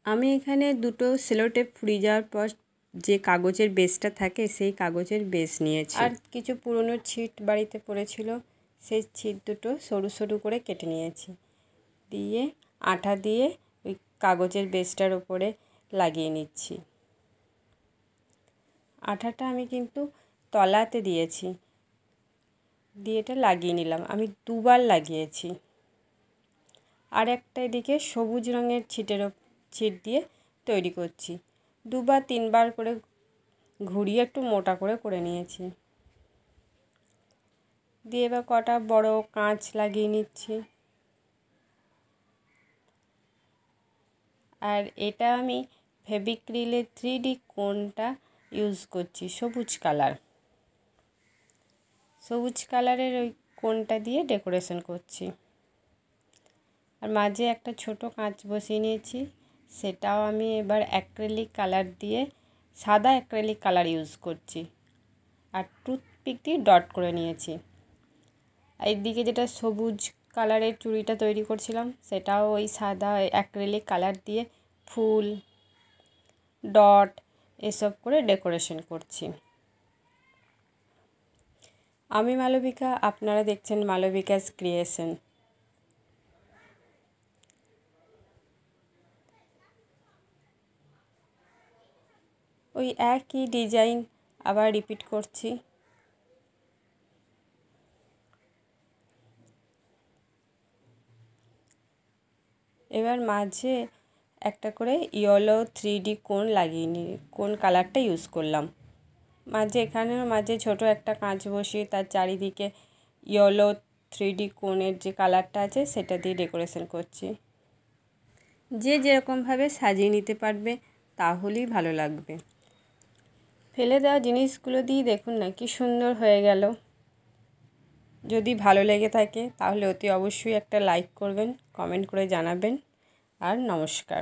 আমি এখানে দুটো সেলো টেপ ফুরিয়ে যাওয়ার পর যে কাগজের বেসটা থাকে সেই কাগজের বেস নিয়েছি। আর কিছু পুরনো ছিট বাড়িতে পড়েছিল, সেই ছিট দুটো সরু সরু করে কেটে নিয়েছি। দিয়ে আঠা দিয়ে ওই কাগজের বেসটার ওপরে লাগিয়ে নিচ্ছি। আঠাটা আমি কিন্তু তলাতে দিয়েছি, দিয়ে এটা লাগিয়ে নিলাম। আমি দুবার লাগিয়েছি। আর একটা এদিকে সবুজ রঙের ছিট দিয়ে তৈরি করছি। দুবার তিনবার করে ঘুরিয়ে একটু মোটা করে নিয়েছি। দিয়ে এবার কটা বড় কাঁচ লাগিয়ে নিচ্ছি। আর এটা আমি ফেভিক্রিলের 3D কোনটা ইউজ করছি, সবুজ কালারের ওই কোনটা দিয়ে ডেকোরেশন করছি। আর মাঝে একটা ছোট কাঁচ বসিয়ে নিয়েছি, সেটাও আমি এবার অ্যাক্রিলিক কালার দিয়ে, সাদা অ্যাক্রিলিক কালার ইউজ করছি। আর টুথপিক দিয়ে ডট করে নিয়েছি। আর এইদিকে যেটা সবুজ কালারের চুড়িটা তৈরি করছিলাম, সেটাও ওই সাদা অ্যাক্রিলিক কালার দিয়ে ফুল, ডট এসব করে ডেকোরেশন করছি। আমি মালবিকা, আপনারা দেখছেন মালবিকাস ক্রিয়েশন। ওই একই ডিজাইন আবার রিপিট করছি। এবার মাঝে একটা করে ইয়েলো 3D কোন লাগিয়ে নিই, কোন কালারটা ইউজ করলাম। এখানেও মাঝে ছোট একটা কাঁচ বসিয়ে তার চারিদিকে ইয়েলো 3D কোনের যে কালারটা আছে সেটা দিয়ে ডেকোরেশন করছি। যে যেরকমভাবে সাজিয়ে নিতে পারবে তাহলেই ভালো লাগবে। ফেলে দেওয়া জিনিসগুলো দিয়ে দেখুন না কি সুন্দর হয়ে গেল। যদি ভালো লেগে থাকে তাহলে অতি অবশ্যই একটা লাইক করবেন, কমেন্ট করে জানাবেন। আর নমস্কার।